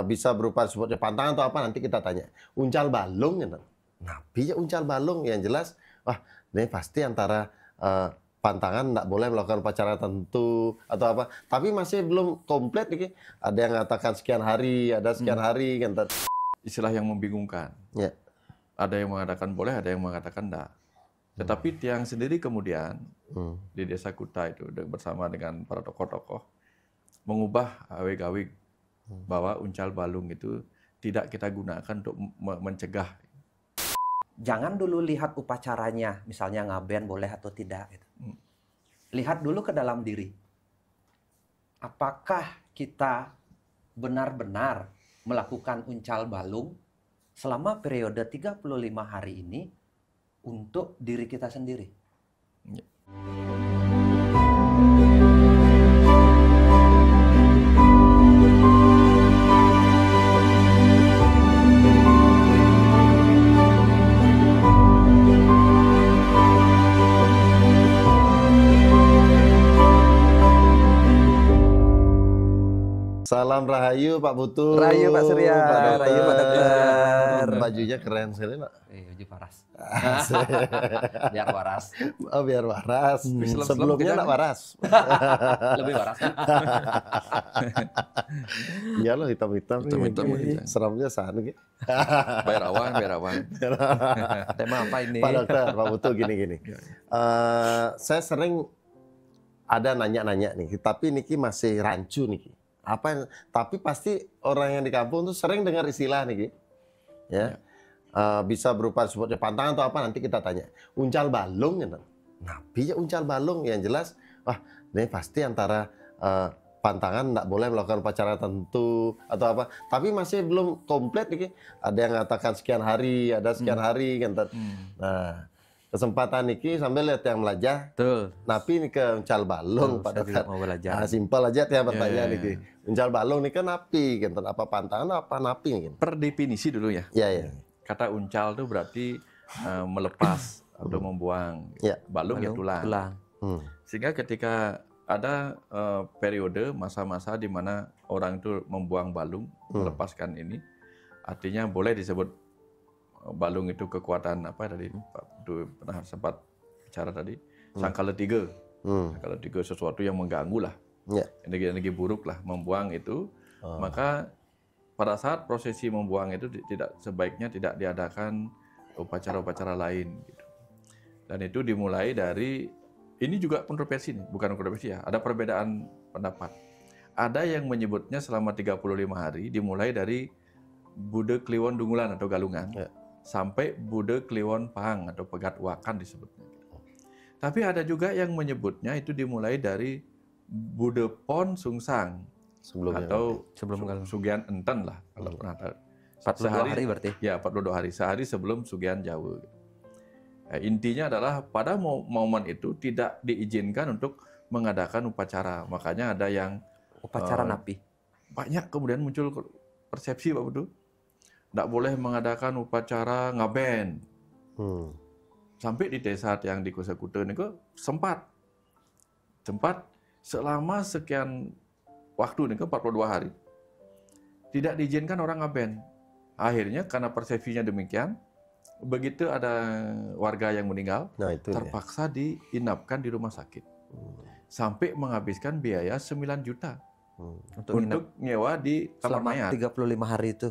bisa berupa sebutnya pantangan atau apa nanti kita tanya. Uncal balung gitu. Napi ya uncal balung yang jelas. Wah, ini pasti antara pantangan nggak boleh melakukan upacara tertentu atau apa. Tapi masih belum komplit nih. Ada yang mengatakan sekian hari, ada sekian hari kan. Istilah yang membingungkan. Ya. Ada yang mengatakan boleh, ada yang mengatakan enggak. Tetapi Tiang sendiri kemudian di Desa Kuta itu bersama dengan para tokoh-tokoh mengubah awig-awig bahwa uncal balung itu tidak kita gunakan untuk mencegah. Jangan dulu lihat upacaranya, misalnya ngaben boleh atau tidak. Gitu. Lihat dulu ke dalam diri. Apakah kita benar-benar melakukan uncal balung selama periode 35 hari ini untuk diri kita sendiri? Ya. Salam Rahayu Pak Putu. Rahayu Pak Surya, Pak Dokter. Rahayu Pak Dokter. Bajunya keren sekali Pak. Baju waras. Biar waras. Oh biar waras. Sebelumnya nggak waras. Lebih waras. Iya loh hitam-hitam. Hitam-hitam. Seramnya sana gitu. Bayar awan. Tema apa ini? Pak Dokter, Pak Putu gini-gini. Saya sering ada nanya-nanya nih, tapi Niki masih rancu Niki. Tapi pasti orang yang di kampung tuh sering dengar istilah nih, ya. Bisa berupa sebutnya pantangan atau apa nanti kita tanya. Uncal balung gitu. Napi ya uncal balung yang jelas. Wah, ini pasti antara pantangan nggak boleh melakukan upacara tertentu atau apa. Tapi masih belum komplit nih. Ada yang mengatakan sekian hari, ada sekian hari kan. Nah, kesempatan niki sambil lihat yang melajah. Betul. Napi ini ke uncal balung, Pak Dokter. Mau belajar. Simpel aja ya pertanyaan niki. Uncal balung ini kan napi, gitu. Apa pantangan apa napi gitu. Per definisi dulu ya. Iya. Kata uncal itu berarti melepas atau membuang. Balung ya tulang. Sehingga ketika ada periode masa-masa di mana orang itu membuang balung, melepaskan ini, artinya boleh disebut balung itu kekuatan apa tadi Pak Putu pernah sempat bicara tadi, sangkala tiga. Sangkala tiga sesuatu yang mengganggu lah. Energi-energi buruk lah membuang itu, maka pada saat prosesi membuang itu sebaiknya tidak diadakan upacara-upacara lain gitu. Dan itu dimulai dari, ini juga kontroversi nih, bukan kontroversi ya, ada perbedaan pendapat. Ada yang menyebutnya selama 35 hari dimulai dari Bude Kliwon Dungulan atau Galungan sampai Bude Kliwon Pahang atau Pegat Wakan disebutnya. Tapi ada juga yang menyebutnya itu dimulai dari Bude Pon Sungsang atau sebelum Sugian Enten lah kalau pernah tahu. 42 hari berarti? Ya, 42 hari. Sehari sebelum Sugian Jawa. Intinya adalah pada momen itu tidak diizinkan untuk mengadakan upacara. Makanya ada yang upacara napi. Banyak kemudian muncul persepsi Pak Putu. Tidak boleh mengadakan upacara ngaben. Sampai di desa yang di Kusa Kuta ini sempat selama sekian waktu ini 42 hari tidak diizinkan orang ngaben. Akhirnya karena persepsinya demikian, begitu ada warga yang meninggal, terpaksa diinapkan di rumah sakit. Sampai menghabiskan biaya 9 juta untuk nyewa di kamar mayat. 35 hari itu.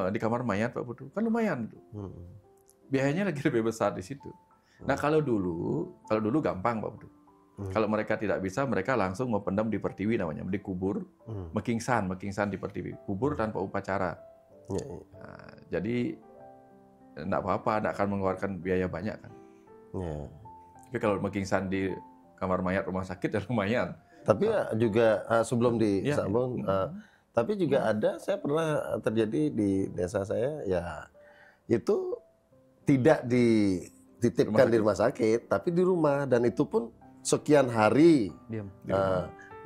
Di kamar mayat Pak Putu. Kan lumayan itu. Biayanya lagi lebih besar di situ. Nah, kalau dulu gampang Pak Putu. Kalau mereka tidak bisa, mereka langsung mempendam di pertiwi namanya, dikubur, mekingsan di pertiwi, kubur tanpa upacara. Nah, jadi enggak apa-apa, enggak akan mengeluarkan biaya banyak kan. Tapi kalau mekingsan di kamar mayat rumah sakit ya lumayan. Tapi juga sebelum disambung, tapi juga ada, saya pernah terjadi di desa saya, ya itu tidak dititipkan di rumah sakit, tapi di rumah, dan itu pun sekian hari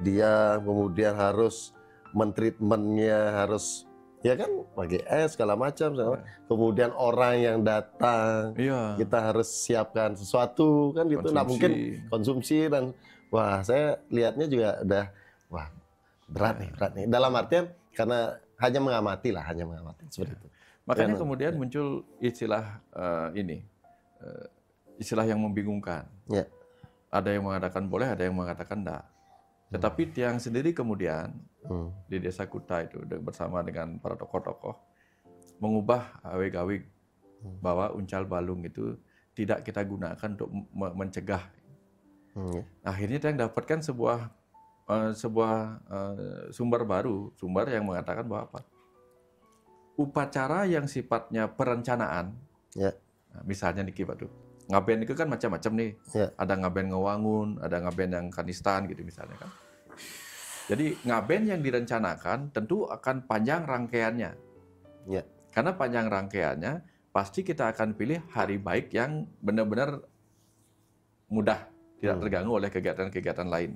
dia kemudian harus mentreatmentnya, harus ya kan pakai es segala macam. Kemudian orang yang datang kita harus siapkan sesuatu kan gitu, nggak mungkin konsumsi. Dan wah, saya lihatnya juga udah berat nih dalam artian karena hanya mengamati lah, hanya mengamati seperti itu. Makanya kemudian muncul istilah istilah yang membingungkan. Ya. Ada yang mengatakan boleh, ada yang mengatakan enggak. Tetapi Tiang sendiri kemudian di Desa Kuta itu bersama dengan para tokoh-tokoh mengubah awig-awig bahwa uncal balung itu tidak kita gunakan untuk mencegah. Akhirnya Tiang dapatkan sebuah sumber baru, sumber yang mengatakan bahwa apa? Upacara yang sifatnya perencanaan, nah, misalnya di Kibat tuh, ngaben itu kan macam-macam nih, ada ngaben ngewangun, ada ngaben yang kanistan gitu misalnya kan. Jadi ngaben yang direncanakan tentu akan panjang rangkaiannya, karena panjang rangkaiannya pasti kita akan pilih hari baik yang benar-benar mudah, tidak terganggu oleh kegiatan-kegiatan lain.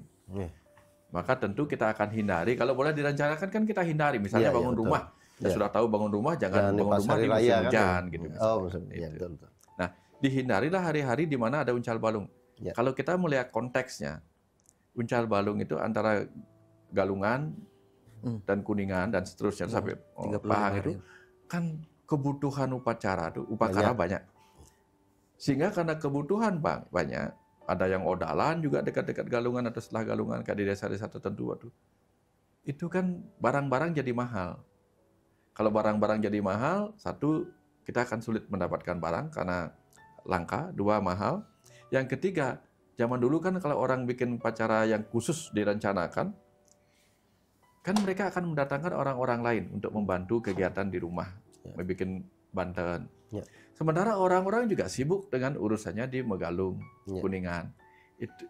Maka tentu kita akan hindari, kalau boleh direncanakan kan kita hindari, misalnya bangun rumah. Ya, sudah tahu bangun rumah, jangan bangun rumah di musim hujan kan? Gitu. Betul. Nah, dihindarilah hari-hari di mana ada uncal balung. Kalau kita melihat konteksnya, uncal balung itu antara Galungan dan Kuningan dan seterusnya sampai Pahang itu kan kebutuhan upacara itu upacara banyak. Sehingga karena kebutuhan banyak, ada yang odalan juga dekat-dekat Galungan atau setelah Galungan kayak di desa-desa tertentu itu kan barang-barang jadi mahal. Kalau barang-barang jadi mahal, satu, kita akan sulit mendapatkan barang karena langka, dua, mahal. Yang ketiga, zaman dulu kan kalau orang bikin upacara yang khusus direncanakan, kan mereka akan mendatangkan orang-orang lain untuk membantu kegiatan di rumah, membuat banten. Sementara orang-orang juga sibuk dengan urusannya di Megalung, Kuningan.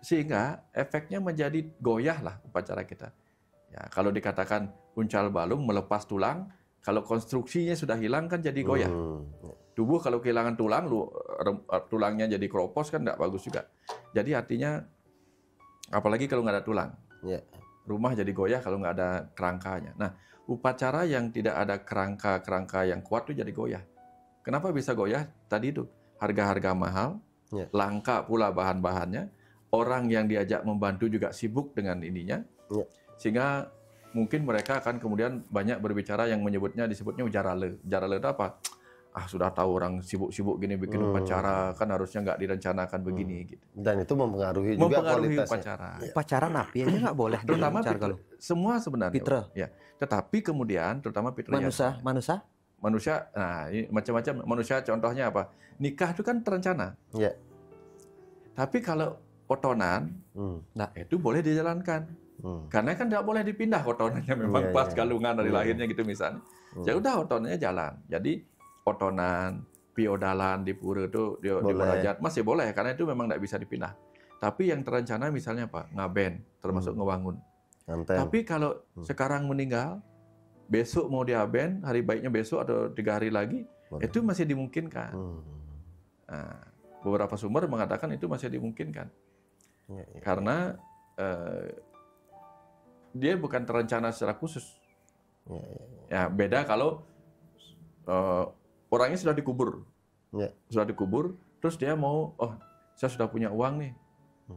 Sehingga efeknya menjadi goyah lah upacara kita. Ya, kalau dikatakan uncal balung melepas tulang, kalau konstruksinya sudah hilang kan jadi goyah. Tubuh kalau kehilangan tulang, tulangnya jadi keropos kan nggak bagus juga. Jadi artinya, apalagi kalau nggak ada tulang. Rumah jadi goyah kalau nggak ada kerangkanya. Nah, upacara yang tidak ada kerangka yang kuat itu jadi goyah. Kenapa bisa goyah? Tadi itu, harga-harga mahal, langka pula bahan-bahannya, orang yang diajak membantu juga sibuk dengan ininya, sehingga mungkin mereka akan kemudian banyak berbicara yang disebutnya ujarale. Ujarale itu apa? Sudah tahu orang sibuk-sibuk gini bikin upacara, kan harusnya nggak direncanakan begini. Gitu. Dan itu mempengaruhi juga kualitasnya. Upacara. Upacara napi aja nggak boleh. Terutama semua sebenarnya. Pitra. Ya. Tetapi kemudian, terutama pitra. Manusia, nah ini macam-macam. Manusia contohnya apa? Nikah itu kan terencana. Tapi kalau otonan, nah itu boleh dijalankan. Karena kan tidak boleh dipindah otonannya memang pas Galungan dari lahirnya gitu misalnya. Ya udah otonannya jalan. Jadi otonan, piodalan di pura itu di Munajat masih boleh karena itu memang tidak bisa dipindah. Tapi yang terencana misalnya apa? Ngaben, termasuk ngewangun. Tapi kalau sekarang meninggal, besok mau diaben, hari baiknya besok atau 3 hari lagi, itu masih dimungkinkan. Nah, beberapa sumber mengatakan itu masih dimungkinkan. Karena dia bukan terencana secara khusus. Ya, beda kalau orangnya sudah dikubur. Sudah dikubur, terus dia mau, saya sudah punya uang nih.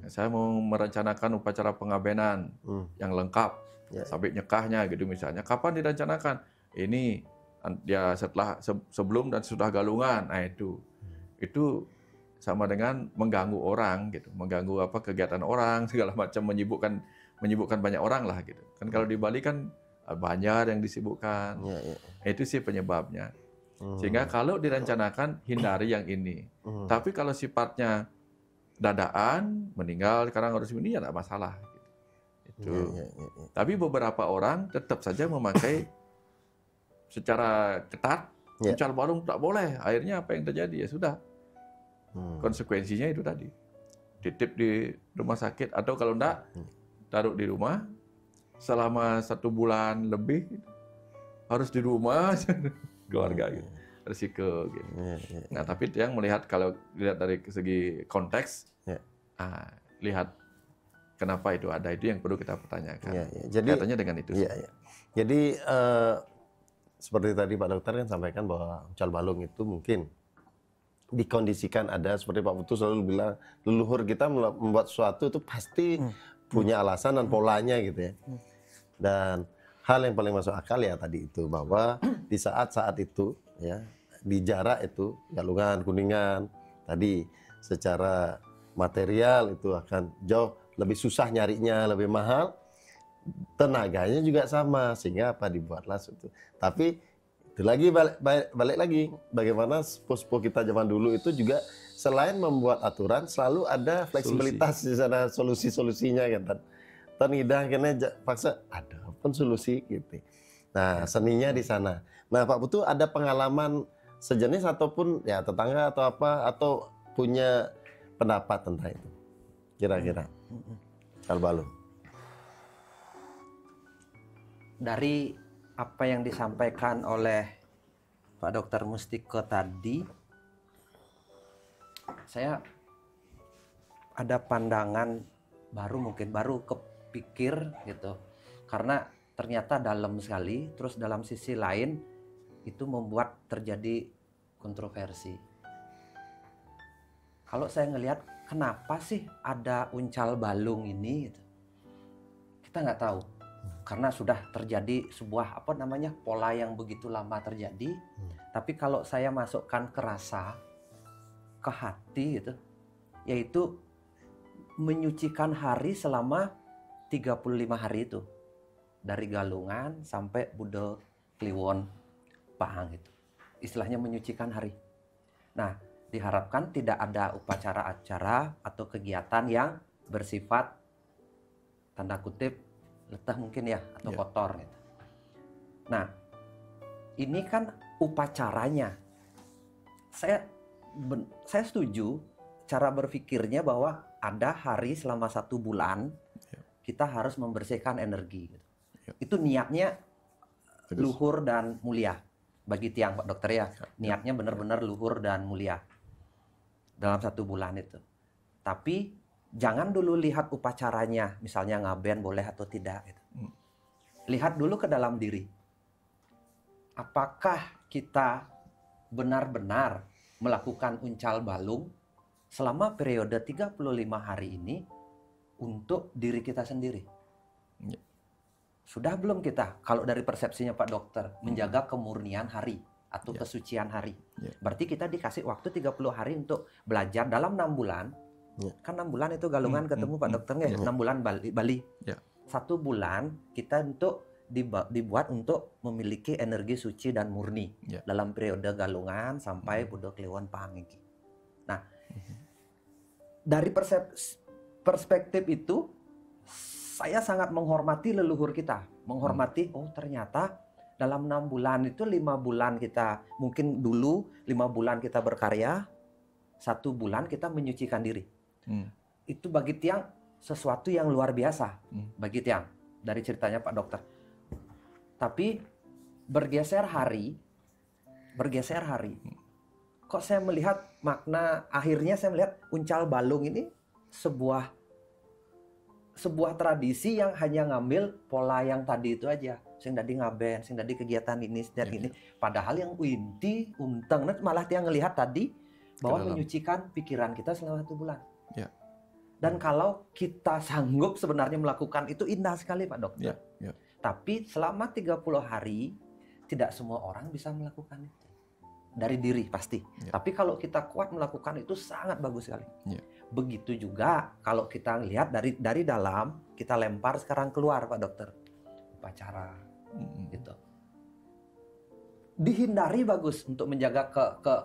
Saya mau merencanakan upacara pengabenan yang lengkap, sampai nyekahnya gitu misalnya. Kapan direncanakan? Ini ya setelah sebelum dan sudah Galungan. Nah itu sama dengan mengganggu orang gitu, mengganggu kegiatan orang segala macam, menyibukkan banyak orang lah gitu. Kan kalau di Bali kan banyak yang disibukkan. Itu sih penyebabnya. Sehingga kalau direncanakan hindari yang ini. Tapi kalau sifatnya dadaan, meninggal sekarang harus ini ya tidak masalah. Gitu. Tapi beberapa orang tetap saja memakai secara ketat. Uncal balung tak boleh. Akhirnya apa yang terjadi? Ya sudah. Konsekuensinya itu tadi. Titip di rumah sakit atau kalau enggak taruh di rumah selama 1 bulan lebih, harus di rumah keluarga gitu, risiko gitu. Nah tapi yang melihat kalau lihat dari segi konteks, lihat kenapa itu ada, itu yang perlu kita pertanyakan. Jadi katanya dengan itu. Jadi seperti tadi Pak Dokter kan sampaikan bahwa uncal balung itu mungkin dikondisikan ada seperti Pak Putu selalu bilang, leluhur kita membuat sesuatu itu pasti punya alasan dan polanya gitu ya. Dan hal yang paling masuk akal ya tadi itu, bahwa di saat-saat itu ya, di jarak itu Galungan, Kuningan tadi secara material itu akan jauh lebih susah nyarinya, lebih mahal, tenaganya juga sama, sehingga apa dibuatlah itu. Tapi itu lagi balik lagi, bagaimana sepuh kita zaman dulu itu juga selain membuat aturan selalu ada fleksibilitas di sana, solusi-solusinya kan. Tan idah kena paksa ada pun solusi gitu. Nah, seninya di sana. Nah, Pak Putu ada pengalaman sejenis ataupun ya tetangga atau apa, atau punya pendapat tentang itu kira-kira? Uncal balung. Dari apa yang disampaikan oleh Pak Dr. Mustiko tadi, saya ada pandangan baru, mungkin baru kepikir gitu, karena ternyata dalam sekali. Terus dalam sisi lain itu membuat terjadi kontroversi. Kalau saya ngelihat kenapa sih ada uncal balung ini gitu, kita nggak tahu, karena sudah terjadi sebuah pola yang begitu lama terjadi. Tapi kalau saya masukkan ke rasa, ke hati gitu, yaitu menyucikan hari selama 35 hari itu, dari Galungan sampai Budo Kliwon Pahang itu, istilahnya menyucikan hari. Nah, diharapkan tidak ada upacara acara atau kegiatan yang bersifat tanda kutip letah mungkin ya, atau kotor gitu. Nah, ini kan upacaranya. Saya setuju cara berpikirnya bahwa ada hari selama 1 bulan kita harus membersihkan energi. Itu niatnya luhur dan mulia bagi tiang Pak Dokter ya. Niatnya benar-benar luhur dan mulia dalam 1 bulan itu. Tapi jangan dulu lihat upacaranya, misalnya ngaben boleh atau tidak. Gitu. Lihat dulu ke dalam diri. Apakah kita benar-benar melakukan uncal balung selama periode 35 hari ini untuk diri kita sendiri? Sudah belum kita, kalau dari persepsinya Pak Dokter, menjaga kemurnian hari atau kesucian hari? Berarti kita dikasih waktu 30 hari untuk belajar dalam 6 bulan. Kan 6 bulan itu Galungan ketemu Pak Dokternya, 6 bulan Bali. 1 bulan kita untuk dibuat untuk memiliki energi suci dan murni dalam periode Galungan sampai Budo Kliwon Pahang ini. Nah, dari perspektif itu saya sangat menghormati leluhur kita, menghormati ternyata dalam 6 bulan itu 5 bulan kita, mungkin dulu 5 bulan kita berkarya, 1 bulan kita menyucikan diri. Itu bagi tiang sesuatu yang luar biasa bagi tiang dari ceritanya Pak Dokter. Tapi bergeser hari, kok saya melihat makna, akhirnya saya melihat uncal balung ini sebuah tradisi yang hanya ngambil pola yang tadi itu aja. Sing tadi ngaben, sing tadi kegiatan ini, ini. Padahal yang inti, unteng, malah tiang ngelihat tadi bahwa menyucikan pikiran kita selama 1 bulan. Dan kalau kita sanggup sebenarnya melakukan itu, indah sekali Pak Dokter. Tapi selama 30 hari, tidak semua orang bisa melakukan itu. Dari diri pasti. Tapi kalau kita kuat melakukan itu sangat bagus sekali. Begitu juga kalau kita lihat dari dalam, kita lempar sekarang keluar Pak Dokter. Upacara gitu. Dihindari bagus untuk menjaga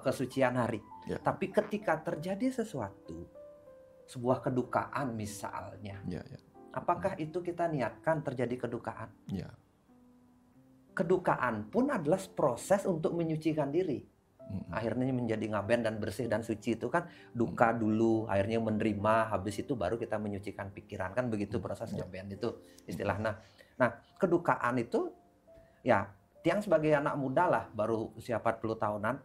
kesucian hari. Tapi ketika terjadi sesuatu, sebuah kedukaan misalnya, apakah itu kita niatkan terjadi kedukaan? Kedukaan pun adalah proses untuk menyucikan diri. Akhirnya menjadi ngaben dan bersih dan suci itu kan duka dulu, akhirnya menerima, habis itu baru kita menyucikan pikiran, kan begitu proses ngaben itu istilahnya. Nah, kedukaan itu ya tiang sebagai anak muda lah, baru usia 40 tahunan,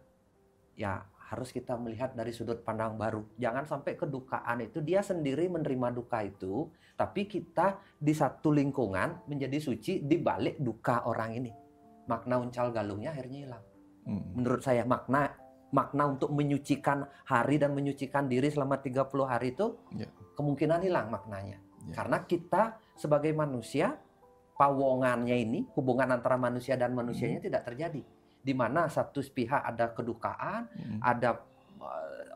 ya harus kita melihat dari sudut pandang baru. Jangan sampai kedukaan itu dia sendiri menerima duka itu, tapi kita di satu lingkungan menjadi suci di balik duka orang ini. Makna uncal galungnya akhirnya hilang. Menurut saya makna untuk menyucikan hari dan menyucikan diri selama 30 hari itu kemungkinan hilang maknanya. Karena kita sebagai manusia pawongannya ini, hubungan antara manusia dan manusianya tidak terjadi. Di mana satu pihak ada kedukaan, ada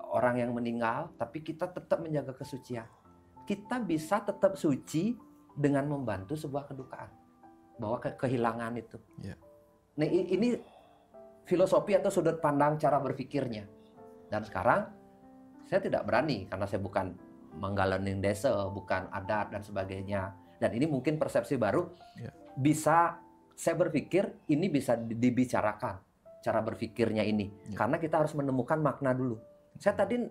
orang yang meninggal, tapi kita tetap menjaga kesucian. Kita bisa tetap suci dengan membantu sebuah kedukaan, bahwa kehilangan itu. Nah, ini filosofi atau sudut pandang cara berpikirnya. Dan sekarang saya tidak berani karena saya bukan menggalening desa, bukan adat dan sebagainya. Dan ini mungkin persepsi baru. Bisa saya berpikir ini bisa dibicarakan cara berpikirnya ini. Karena kita harus menemukan makna dulu. Saya tadi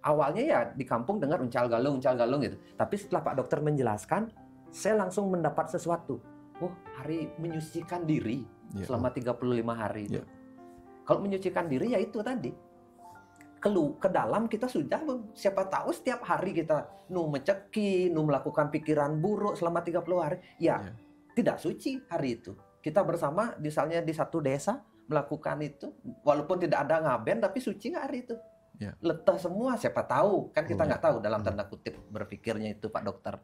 awalnya ya di kampung dengar uncal galung gitu. Tapi setelah Pak Dokter menjelaskan, saya langsung mendapat sesuatu. Oh, hari menyucikan diri selama 35 hari itu. Kalau menyucikan diri ya itu tadi. Ke dalam kita sudah, siapa tahu setiap hari kita menceki, melakukan pikiran buruk selama 30 hari. Tidak suci hari itu. Kita bersama misalnya di satu desa melakukan itu, walaupun tidak ada ngaben tapi suci nggak hari itu. Letah semua, siapa tahu, kan kita nggak tahu dalam tanda kutip berpikirnya itu Pak Dokter.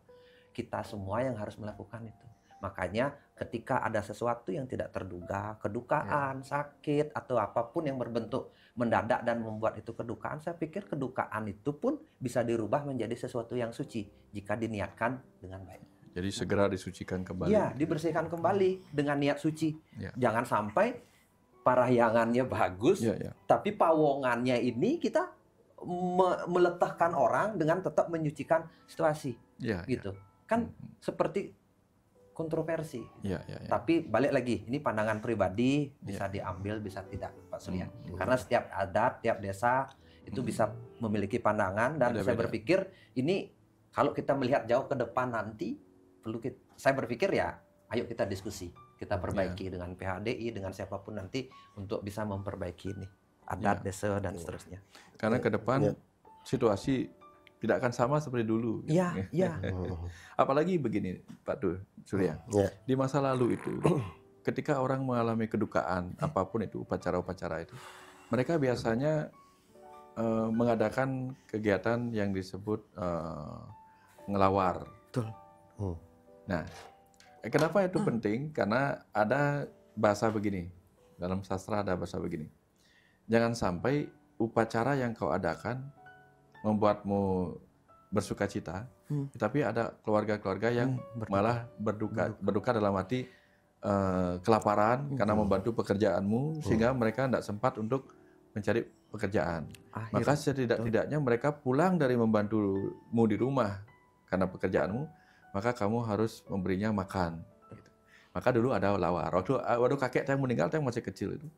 Kita semua yang harus melakukan itu. Makanya ketika ada sesuatu yang tidak terduga, kedukaan, sakit, atau apapun yang berbentuk mendadak dan membuat itu kedukaan, saya pikir kedukaan itu pun bisa dirubah menjadi sesuatu yang suci jika diniatkan dengan baik. Jadi segera disucikan kembali. Ya, dibersihkan kembali dengan niat suci. Jangan sampai parahyangannya bagus, tapi pawongannya ini kita meletakkan orang dengan tetap menyucikan situasi. Gitu. Kan seperti kontroversi. Tapi balik lagi, ini pandangan pribadi, bisa diambil, bisa tidak, Pak Surya. Karena setiap adat, tiap desa itu bisa memiliki pandangan, dan saya berpikir ini kalau kita melihat jauh ke depan nanti, saya berpikir ya, ayo kita diskusi, kita perbaiki dengan PHDI, dengan siapapun nanti untuk bisa memperbaiki ini adat, desa dan seterusnya. Karena ke depan situasi tidak akan sama seperti dulu. Apalagi begini, Pak Surya. Di masa lalu itu, ketika orang mengalami kedukaan, apapun itu, upacara-upacara itu, mereka biasanya mengadakan kegiatan yang disebut ngelawar. Betul. Nah, kenapa itu penting? Karena ada bahasa begini, dalam sastra ada bahasa begini. Jangan sampai upacara yang kau adakan membuatmu bersuka cita, tapi ada keluarga-keluarga yang malah berduka dalam arti kelaparan karena membantu pekerjaanmu, sehingga mereka tidak sempat untuk mencari pekerjaan. Maka setidak-tidaknya mereka pulang dari membantumu di rumah karena pekerjaanmu, maka kamu harus memberinya makan. Maka dulu ada lawar. Waktu kakek saya meninggal, saya masih kecil itu,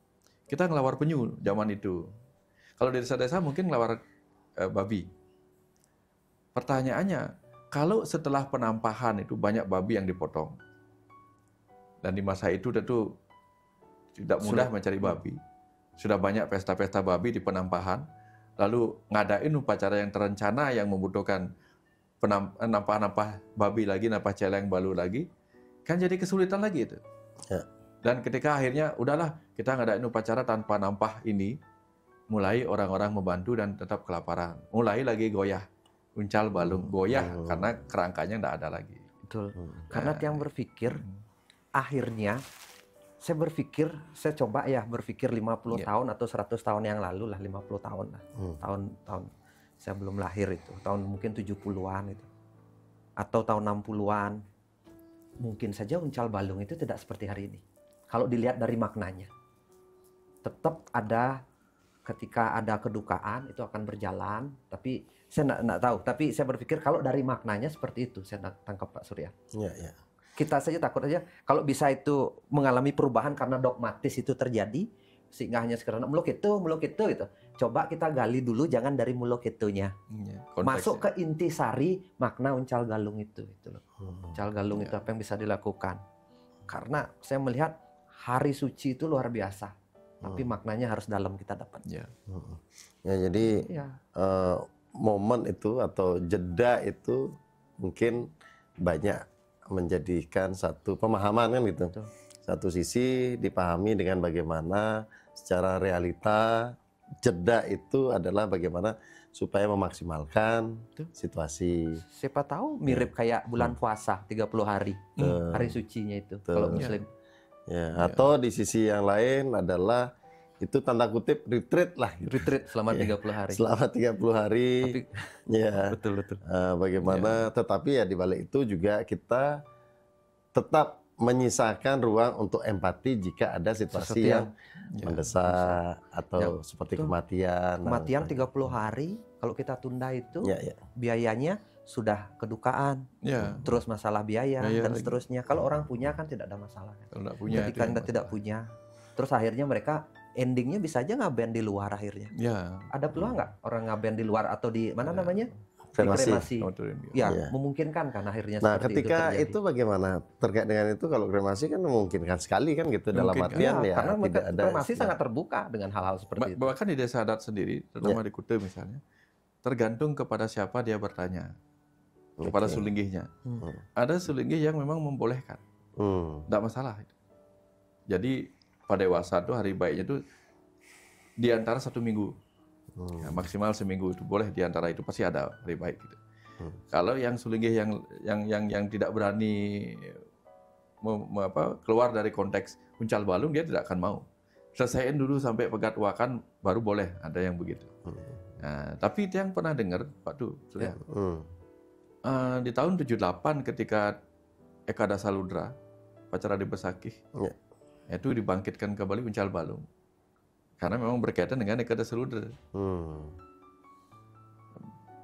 kita ngelawar penyu zaman itu. Kalau di desa-desa mungkin ngelawar babi. Pertanyaannya, kalau setelah penampahan itu banyak babi yang dipotong, dan di masa itu tentu tidak mudah mencari babi, sudah banyak pesta-pesta babi di penampahan, lalu ngadain upacara yang terencana yang membutuhkan nampah-nampah babi lagi, nampah celeng balu lagi, kan jadi kesulitan lagi itu. Dan ketika akhirnya udahlah kita ngadain upacara tanpa nampah ini, mulai orang-orang membantu dan tetap kelaparan. Mulai lagi goyah, uncal balung, goyah karena kerangkanya tidak ada lagi. Betul. Karena yang berpikir, akhirnya saya coba ya berpikir 50 tahun atau 100 tahun yang lalu lah, 50 tahun lah. Tahun saya belum lahir itu, tahun mungkin 70-an itu. Atau tahun 60-an. Mungkin saja uncal balung itu tidak seperti hari ini. Kalau dilihat dari maknanya. Tetap ada, ketika ada kedukaan itu akan berjalan, tapi saya tidak tahu. Tapi saya berpikir kalau dari maknanya seperti itu, saya tangkap Pak Surya. Kita saja takut aja kalau bisa itu mengalami perubahan karena dogmatis itu terjadi, sehingga hanya sekarang muluk itu gitu. Coba kita gali dulu, jangan dari muluk itunya. Masuk ke intisari makna uncal galung itu loh. Uncal galung itu apa yang bisa dilakukan? Karena saya melihat hari suci itu luar biasa. Tapi maknanya harus dalam kita dapat. Jadi momen itu atau jeda itu mungkin banyak menjadikan satu pemahaman kan gitu. Betul. Satu sisi dipahami dengan bagaimana secara realita jeda itu adalah bagaimana supaya memaksimalkan situasi. Siapa tahu mirip kayak bulan puasa 30 hari. Hari sucinya itu kalau Muslim. Ya, atau di sisi yang lain adalah itu tanda kutip retreat lah. Gitu. Retreat selama 30 hari. Selama 30 hari. Tapi, ya. Betul. Bagaimana? Tetapi ya di balik itu juga kita tetap menyisakan ruang untuk empati jika ada situasi yang mendesak atau seperti kematian. Kematian 30 hari kalau kita tunda itu biayanya sudah kedukaan, terus masalah biaya dan seterusnya. Kalau orang punya kan tidak ada masalah. Kalau tidak punya, ketika Anda tidak punya, terus akhirnya mereka endingnya bisa aja ngaben di luar akhirnya. Ada peluang nggak orang ngaben di luar atau di mana namanya? Kremasi. Ya, memungkinkan kan akhirnya. Nah, ketika itu bagaimana terkait dengan itu? Kalau kremasi kan memungkinkan sekali kan gitu dalam artian ya karena tidak ada. Kremasi sangat terbuka dengan hal-hal seperti itu. Bahkan di desa adat sendiri, terutama di Kute misalnya, tergantung kepada siapa dia bertanya, kepada sulinggihnya. Ada sulinggih yang memang membolehkan, tidak masalah. Jadi pada dewasa itu hari baiknya itu di antara 1 minggu. Ya, maksimal seminggu itu boleh, di antara itu pasti ada hari baik gitu. Kalau yang sulinggih yang tidak berani keluar dari konteks uncal balung, dia tidak akan mau. Selesaiin dulu sampai pegat wakan baru boleh, ada yang begitu. Nah, tapi yang pernah dengar Pak Tu, di tahun 78 ketika Eka Dasaludra Pacara di Besakih, itu dibangkitkan kembali uncal balung. Karena memang berkaitan dengan Eka Dasaludra.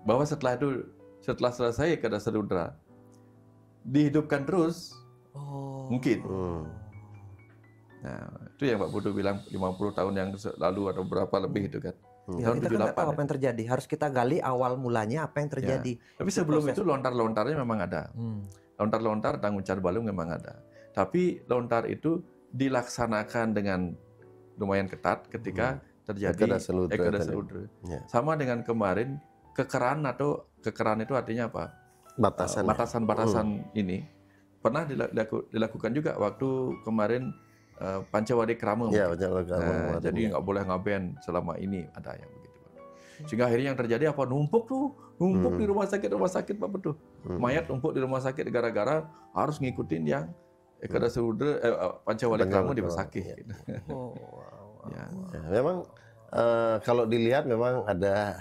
Bahwa setelah selesai Eka Dasaludra, dihidupkan terus, mungkin. Nah, itu yang Pak Putu bilang 50 tahun yang lalu atau berapa lebih itu kan. Ya, kita kan tahu apa yang terjadi. Harus kita gali awal mulanya apa yang terjadi. Tapi sebelum itu lontar-lontarnya memang ada. Lontar-lontar tentang uncal balung memang ada. Tapi lontar itu dilaksanakan dengan lumayan ketat ketika terjadi Eka Dasaludra. Sama dengan kemarin kekeran itu artinya apa? Batasan ini pernah dilakukan juga waktu kemarin Pancawadi Krama. Jadi nggak boleh ngaben selama ini, ada yang begitu. Sehingga akhirnya yang terjadi apa? Numpuk di rumah sakit Pak Betul. Mayat numpuk di rumah sakit gara-gara harus ngikutin yang Eka Dasaludra Pancawadi Krama di Besakih. Gitu. Memang kalau dilihat memang ada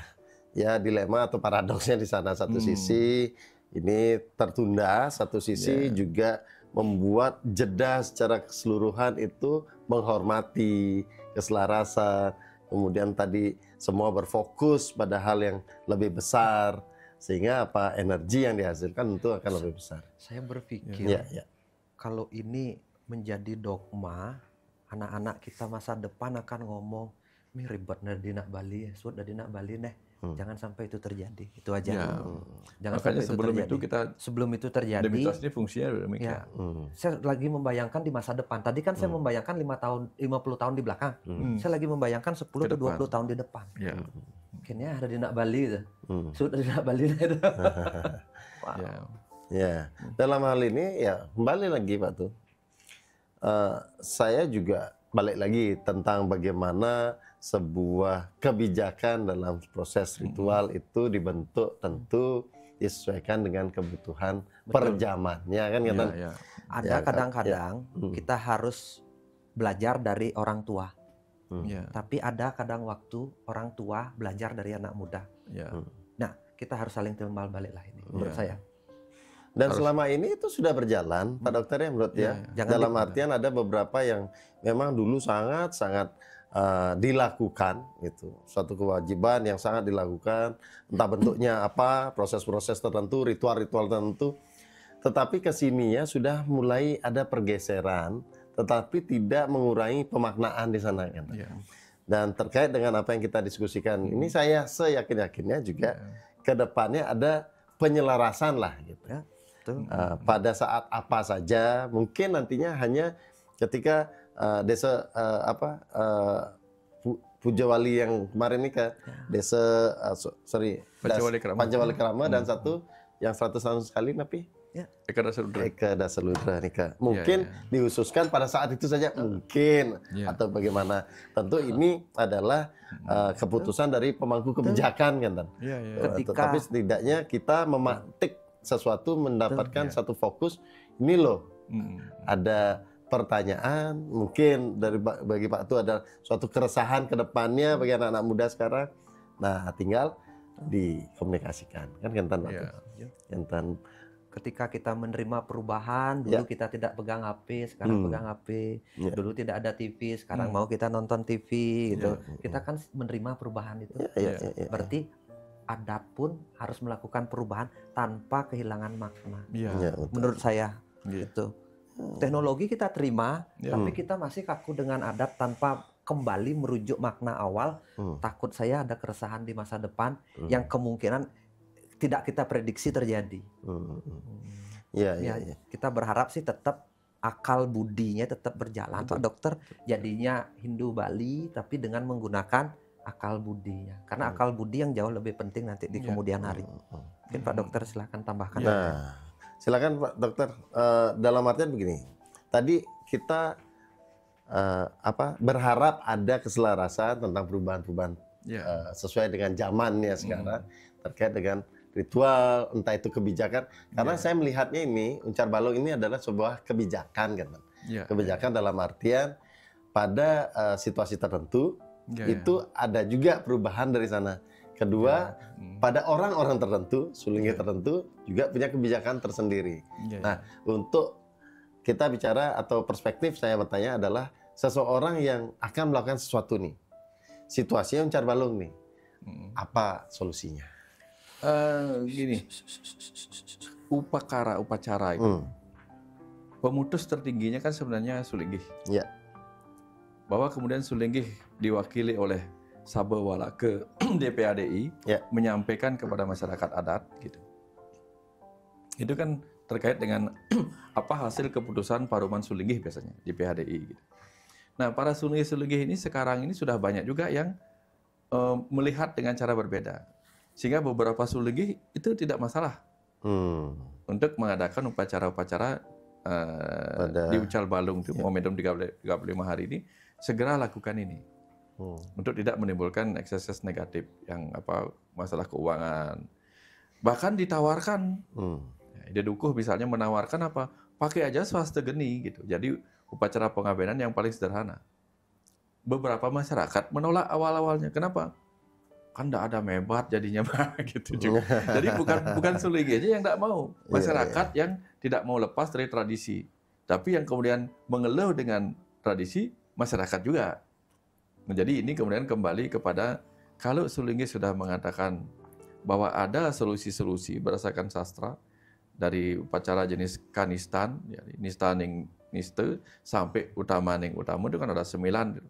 ya dilema atau paradoksnya di sana. Satu sisi ini tertunda, satu sisi juga membuat jeda secara keseluruhan itu menghormati keselarasan. Kemudian tadi semua berfokus pada hal yang lebih besar, sehingga energi yang dihasilkan tentu akan lebih besar. Saya berpikir kalau ini menjadi dogma, anak-anak kita masa depan akan ngomong, "Mi ribet dari nak Bali, sudah dari nak Bali neh." Jangan sampai itu terjadi. Itu aja. Jangan makanya sampai sebelum itu terjadi. Demitos ini fungsinya demikian. Saya lagi membayangkan di masa depan. Tadi kan saya membayangkan 50 tahun di belakang. Saya lagi membayangkan 10 atau 20 tahun di depan. Mungkinnya ada di nak Bali itu. Sudah di nak Bali itu. Dalam hal ini kembali lagi Pak Tu. Saya juga balik lagi tentang bagaimana sebuah kebijakan dalam proses ritual itu dibentuk tentu disesuaikan dengan kebutuhan perjamannya kan kan. Ada kadang-kadang kita harus belajar dari orang tua. Tapi ada kadang waktu orang tua belajar dari anak muda. Nah, kita harus saling timbal balik lah ini menurut saya. Dan selama ini itu sudah berjalan, Pak Dokter ya menurut dalam artian ada beberapa yang memang dulu sangat dilakukan gitu, suatu kewajiban yang sangat dilakukan, entah bentuknya apa, proses-proses tertentu, ritual-ritual tertentu, tetapi kesininya sudah mulai ada pergeseran, tetapi tidak mengurangi pemaknaan di sana kan. Dan terkait dengan apa yang kita diskusikan ini, saya seyakin-yakinnya juga ke depannya ada penyelarasan lah gitu. Pada saat apa saja, mungkin nantinya hanya ketika desa Pujawali yang kemarin ini kan desa Pancawali Krama dan satu yang 100 tahun sekali tapi Eka Dasaludra. Eka Dasaludra Nika. Mungkin dihususkan pada saat itu saja mungkin atau bagaimana. Tentu ini adalah keputusan dari pemangku kebijakan kan. Tapi setidaknya kita memantik sesuatu, mendapatkan satu fokus. Ini loh ada pertanyaan mungkin bagi Pak Tu ada suatu keresahan ke depannya bagi anak-anak muda sekarang. Nah, tinggal dikomunikasikan kan Kentan Pak Tu. Kentan. Ketika kita menerima perubahan, dulu kita tidak pegang HP, sekarang pegang HP. Dulu tidak ada TV, sekarang mau kita nonton TV gitu. Kita kan menerima perubahan itu. Berarti adat pun harus melakukan perubahan tanpa kehilangan makna. Menurut saya gitu. Teknologi kita terima, tapi kita masih kaku dengan adat tanpa kembali merujuk makna awal. Takut saya ada keresahan di masa depan yang kemungkinan tidak kita prediksi terjadi. Kita berharap sih tetap akal budinya tetap berjalan, Pak Dokter. Jadinya Hindu Bali, tapi dengan menggunakan akal budinya. Karena akal budi yang jauh lebih penting nanti di kemudian hari. Mungkin Pak Dokter silahkan tambahkan. Nah, silakan Pak Dokter. Dalam artian begini, tadi kita berharap ada keselarasan tentang perubahan-perubahan sesuai dengan zamannya sekarang terkait dengan ritual, entah itu kebijakan. Karena saya melihatnya ini, Uncar Balong ini adalah sebuah kebijakan kan. Kebijakan dalam artian pada situasi tertentu itu ada juga perubahan dari sana. Kedua, pada orang-orang tertentu, sulingnya tertentu juga punya kebijakan tersendiri. Nah, untuk kita bicara atau perspektif saya bertanya adalah seseorang yang akan melakukan sesuatu nih. Situasinya Uncar Balong nih. Apa solusinya? Gini, upacara itu, pemutus tertingginya kan sebenarnya Sulinggih. Bahwa kemudian Sulinggih diwakili oleh Sabewala ke DPADI menyampaikan kepada masyarakat adat gitu. Itu kan terkait dengan apa hasil keputusan Paruman Sulinggih biasanya di PHDI gitu. Nah, para Sulinggih ini sekarang ini sudah banyak juga yang melihat dengan cara berbeda. Sehingga beberapa Sulinggih itu tidak masalah untuk mengadakan upacara-upacara di Uncar Balong itu momentum 35 hari ini, segera lakukan ini untuk tidak menimbulkan ekses negatif yang masalah keuangan. Bahkan ditawarkan, Ide Dukuh misalnya menawarkan pakai aja swasta geni gitu. Jadi upacara pengabenan yang paling sederhana. Beberapa masyarakat menolak awal-awalnya. Kenapa? Kan tidak ada mebat jadinya gitu juga. Jadi bukan Sulinggih aja yang tidak mau, masyarakat yang tidak mau lepas dari tradisi, tapi yang kemudian mengeluh dengan tradisi masyarakat juga. Jadi ini kemudian kembali kepada kalau Sulinggih sudah mengatakan bahwa ada solusi-solusi berdasarkan sastra dari upacara jenis kanistan, nistaning niste sampai utamaning utama itu kan ada 9 gitu.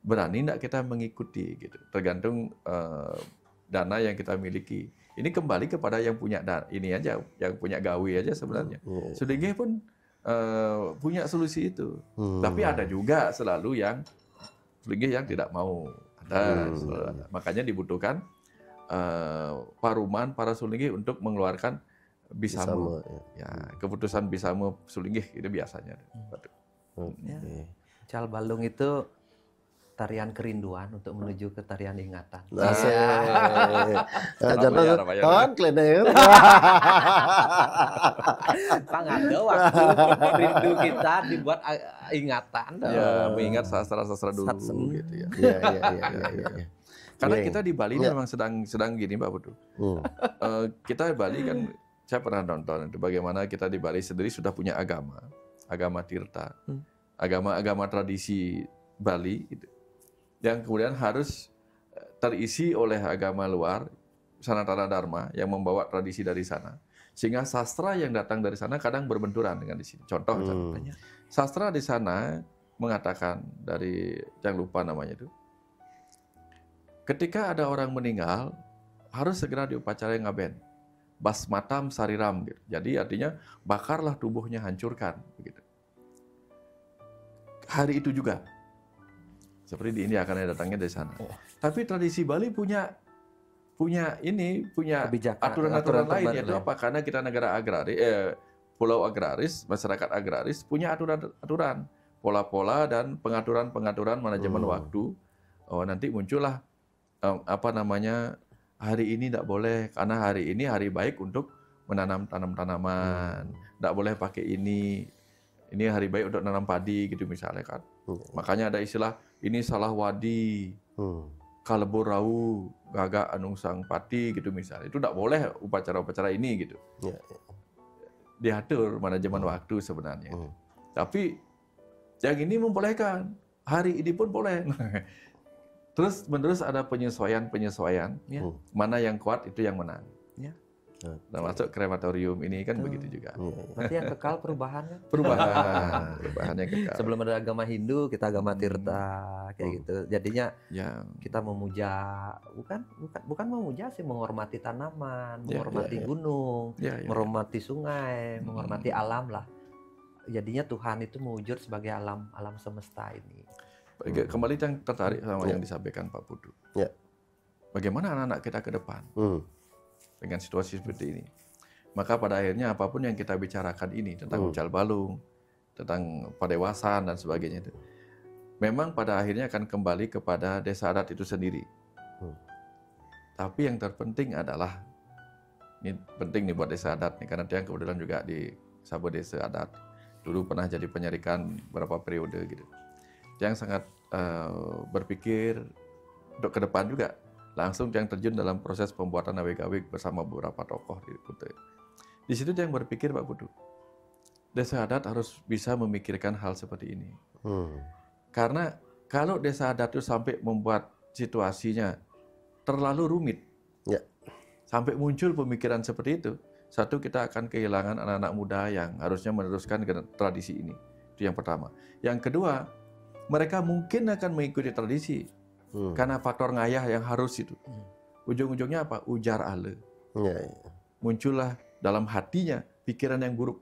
Berani tidak kita mengikuti gitu, tergantung dana yang kita miliki. Ini kembali kepada yang punya ini aja, yang punya gawe aja sebenarnya. Sulinggih pun punya solusi itu, tapi ada juga selalu yang Sulinggih yang tidak mau. Ada, makanya dibutuhkan paruman para Sulinggih untuk mengeluarkan Bisamo. Keputusan Bisamo Sulinggih itu biasanya. Uncar Balong itu tarian kerinduan untuk menuju ke tarian ingatan. Kawan klener. Ada waktu rindu kita dibuat ingatan. Mengingat sastra-sastra dulu gitu ya. Karena kita di Bali ini memang sedang gini Pak Putu. Kita di Bali kan, saya pernah nonton itu bagaimana kita di Bali sendiri sudah punya agama Tirta, agama tradisi Bali gitu, yang kemudian harus terisi oleh agama luar, Sanatana Dharma yang membawa tradisi dari sana, sehingga sastra yang datang dari sana kadang berbenturan dengan di sini. Contoh, sastra di sana mengatakan dari, jangan lupa namanya itu, ketika ada orang meninggal harus segera diupacarai ngaben, basmatam sariram gitu. Jadi artinya bakarlah tubuhnya, hancurkan begitu. Hari itu juga seperti di India karena datangnya dari sana. Tapi tradisi Bali punya aturan-aturan lain, yaitu apa? Karena kita negara agraris, pulau agraris, masyarakat agraris punya aturan-aturan, pola-pola dan pengaturan-pengaturan manajemen waktu. Oh, nanti muncullah hari ini tidak boleh karena hari ini hari baik untuk menanam tanaman, tidak boleh pakai ini hari baik untuk nanam padi gitu misalnya kan. Makanya ada istilah ini salah wadi, kalebur rau, gagak anung sang pati gitu misalnya. Itu tidak boleh upacara-upacara ini gitu. Diatur manajemen waktu sebenarnya. Tapi yang ini membolehkan, hari ini pun boleh. Terus menerus ada penyesuaian, mana yang kuat itu yang menang. Termasuk krematorium ini kan begitu juga. Berarti yang kekal perubahan kan? Perubahan yang kekal. Sebelum ada agama Hindu, kita agama Tirta kayak gitu. Jadinya kita memuja, bukan memuja sih, menghormati tanaman, menghormati gunung, menghormati sungai, menghormati alam lah. Jadinya Tuhan itu mewujud sebagai alam semesta ini. Kembali yang tertarik sama yang disampaikan Pak Putu. Bagaimana anak-anak kita ke depan? Dengan situasi seperti ini. Maka pada akhirnya apapun yang kita bicarakan ini tentang ucal balung, tentang padewasan dan sebagainya itu, memang pada akhirnya akan kembali kepada desa adat itu sendiri. Tapi yang terpenting adalah, ini penting nih buat desa adat nih, karena dia kebetulan juga di Sabo Desa Adat. Dulu pernah jadi penyarikan beberapa periode gitu. Yang sangat berpikir untuk ke depan juga. Langsung yang terjun dalam proses pembuatan awik-awik bersama beberapa tokoh di Kutai. Di situ dia yang berpikir Pak Putu, desa adat harus bisa memikirkan hal seperti ini. Karena kalau desa adat itu sampai membuat situasinya terlalu rumit, sampai muncul pemikiran seperti itu, satu kita akan kehilangan anak-anak muda yang harusnya meneruskan tradisi ini. Itu yang pertama. Yang kedua, mereka mungkin akan mengikuti tradisi. Karena faktor ngayah yang harus itu. Ujung-ujungnya apa? Ujar ale. Muncullah dalam hatinya pikiran yang buruk.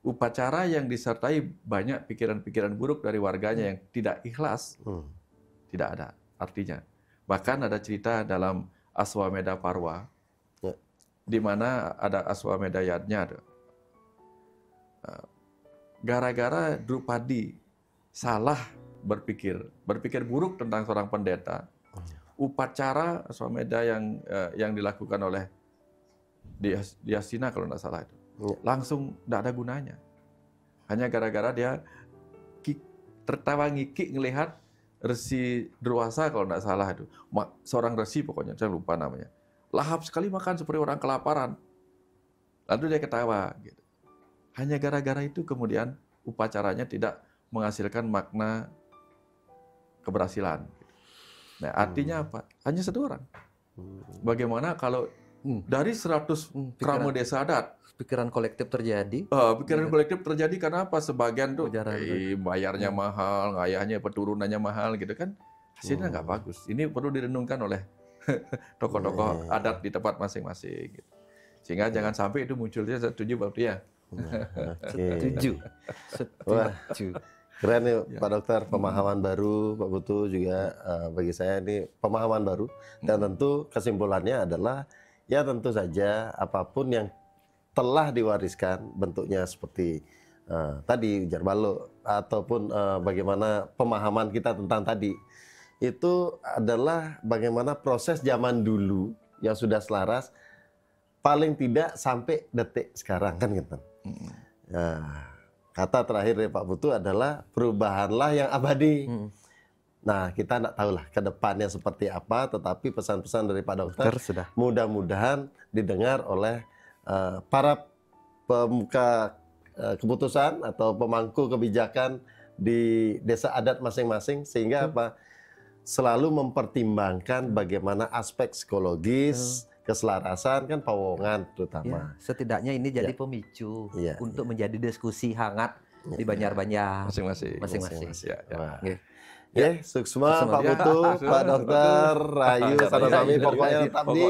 Upacara yang disertai banyak pikiran-pikiran buruk dari warganya yang tidak ikhlas, tidak ada artinya. Bahkan ada cerita dalam Aswamedha Parwa, di mana ada Aswamedayatnya. Gara-gara Drupadi salah berpikir buruk tentang seorang pendeta, upacara Aswamedha yang dilakukan oleh di Hastina kalau tidak salah itu, langsung tidak ada gunanya. Hanya gara-gara dia tertawa ngikik ngelihat Resi Durwasa kalau tidak salah itu, seorang resi pokoknya, saya lupa namanya, lahap sekali makan seperti orang kelaparan. Lalu dia ketawa. Gitu. Hanya gara-gara itu kemudian upacaranya tidak menghasilkan makna keberhasilan. Nah, artinya apa? Hanya satu orang. Bagaimana kalau dari 100 krama desa adat, pikiran kolektif terjadi? Pikiran kolektif terjadi karena apa? Sebagian tuh bayarnya mahal, ngayahnya peturunannya mahal gitu kan. Hasilnya nggak bagus. Ini perlu direnungkan oleh tokoh-tokoh adat di tempat masing-masing. Gitu. Sehingga jangan sampai itu munculnya setuju Pak Pria. Setuju. Keren nih Pak Dokter, pemahaman baru Pak Putu juga bagi saya ini pemahaman baru, dan tentu kesimpulannya adalah ya tentu saja apapun yang telah diwariskan bentuknya seperti tadi ujar balok ataupun bagaimana pemahaman kita tentang tadi itu adalah bagaimana proses zaman dulu yang sudah selaras paling tidak sampai detik sekarang kan gitu. Kata terakhir dari Pak Putu adalah perubahanlah yang abadi. Nah, kita tidak tahulah ke depannya seperti apa, tetapi pesan-pesan dari Pak Dokter mudah-mudahan didengar oleh para pemuka keputusan atau pemangku kebijakan di desa adat masing-masing, sehingga apa? Selalu mempertimbangkan bagaimana aspek psikologis, keselarasan kan Pawongan terutama. Ya, setidaknya ini jadi pemicu untuk menjadi diskusi hangat di Banjar-Banjar masing-masing. Suksma Pak Putu, Pak Dokter, Rayu, Sarasami, pokoknya tetap di